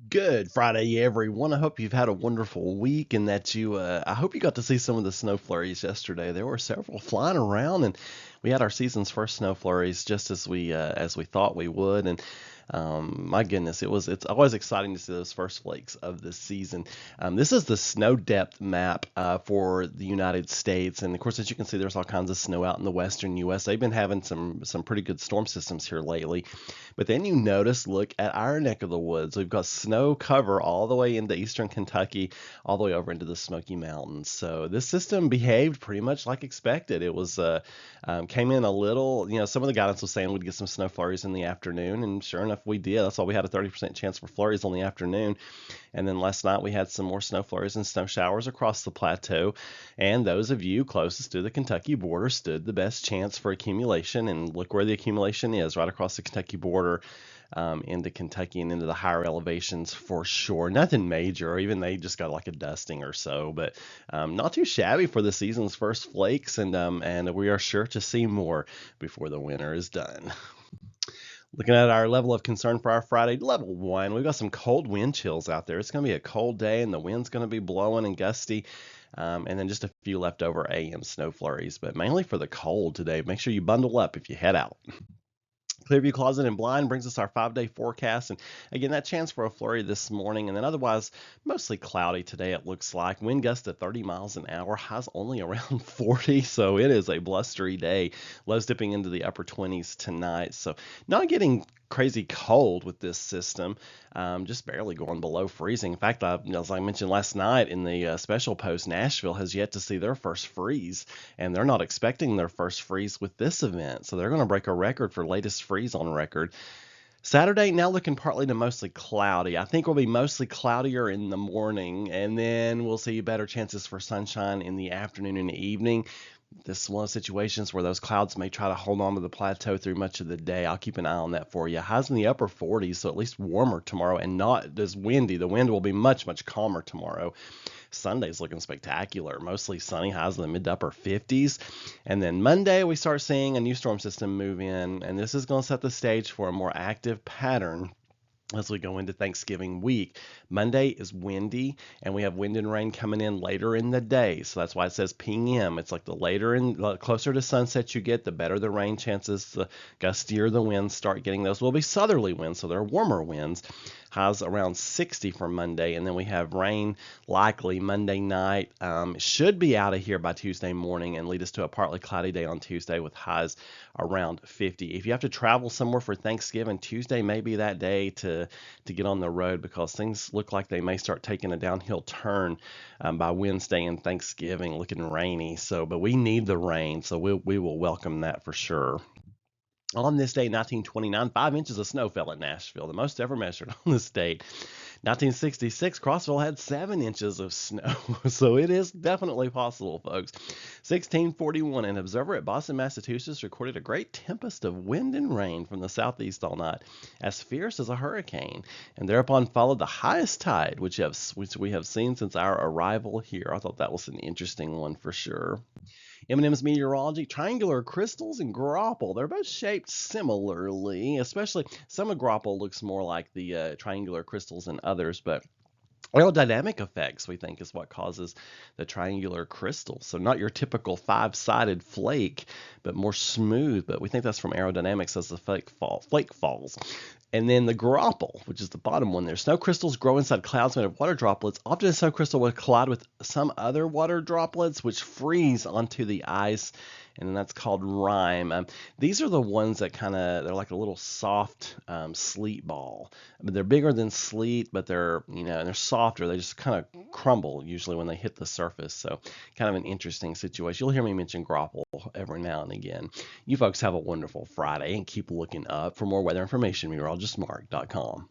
Good Friday, everyone. I hope you've had a wonderful week and that I hope you got to see some of the snow flurries yesterday. There were several flying around, and we had our season's first snow flurries just as we thought we would. And my goodness, it's always exciting to see those first flakes of the season. This is the snow depth map for the United States, and of course, as you can see, there's all kinds of snow out in the western U.S. They've been having some pretty good storm systems here lately. But then you notice, look at our neck of the woods. We've got snow cover all the way into eastern Kentucky, all the way over into the Smoky Mountains. So this system behaved pretty much like expected. It was came in a little, some of the guidance was saying we'd get some snow flurries in the afternoon, and sure enough, we did. That's why we had a 30% chance for flurries on the afternoon. And then last night we had some more snow flurries and snow showers across the plateau. And those of you closest to the Kentucky border stood the best chance for accumulation. And look where the accumulation is, right across the Kentucky border, into Kentucky and into the higher elevations for sure. Nothing major, or even they just got like a dusting or so, but not too shabby for the season's first flakes. And we are sure to see more before the winter is done. Looking at our level of concern for our Friday, level 1, we've got some cold wind chills out there. It's going to be a cold day, and the wind's going to be blowing and gusty, and then just a few leftover AM snow flurries, but mainly for the cold today. Make sure you bundle up if you head out. Clearview Closet and Blind brings us our 5-day forecast. And again, that chance for a flurry this morning, and then otherwise mostly cloudy today, it looks like. Wind gusts at 30 miles an hour, highs only around 40, so it is a blustery day. Lows dipping into the upper 20s tonight, so not getting crazy cold with this system, just barely going below freezing. In fact, as I mentioned last night in the special post, Nashville has yet to see their first freeze, and they're not expecting their first freeze with this event, so they're going to break a record for latest freeze on record. Saturday now looking partly to mostly cloudy. I think we'll be mostly cloudier in the morning, and then we'll see better chances for sunshine in the afternoon and evening. This is one of the situations where those clouds may try to hold on to the plateau through much of the day. I'll keep an eye on that for you. Highs in the upper 40s, so at least warmer tomorrow and not as windy. The wind will be much, much calmer tomorrow. Sunday's looking spectacular. Mostly sunny, highs in the mid to upper 50s. And then Monday, we start seeing a new storm system move in, and this is going to set the stage for a more active pattern as we go into Thanksgiving week. Monday is windy, and we have wind and rain coming in later in the day. So that's why it says PM. It's like the closer to sunset you get, the better the rain chances, the gustier the winds start getting. Those will be southerly winds, so they're warmer winds. Highs around 60 for Monday, and then we have rain likely Monday night. Should be out of here by Tuesday morning and lead us to a partly cloudy day on Tuesday with highs around 50. If you have to travel somewhere for Thanksgiving, Tuesday may be that day to get on the road, because things look like they may start taking a downhill turn by Wednesday and Thanksgiving, looking rainy. But we need the rain, so we will welcome that for sure. On this day, 1929, 5 inches of snow fell in Nashville, the most ever measured on this date. 1966, Crossville had 7 inches of snow, so it is definitely possible, folks. 1641, an observer at Boston, Massachusetts, recorded a great tempest of wind and rain from the southeast all night, as fierce as a hurricane, and thereupon followed the highest tide which we have seen since our arrival here. I thought that was an interesting one for sure. M&M's Meteorology, triangular crystals and grapple. They're both shaped similarly, especially some of grapple looks more like the triangular crystals than others, but aerodynamic effects, we think, is what causes the triangular crystal. So not your typical 5-sided flake, but more smooth. But we think that's from aerodynamics as the flake falls. And then the grapple, which is the bottom one there. Snow crystals grow inside clouds made of water droplets. Often a snow crystal will collide with some other water droplets, which freeze onto the ice, and then that's called rime. These are the ones that they're like a little soft sleet ball. But they're bigger than sleet, but they're softer. They just kind of crumble usually when they hit the surface. So kind of an interesting situation. You'll hear me mention grapple every now and again. You folks have a wonderful Friday, and keep looking up for more weather information. Meteorologistmark.com.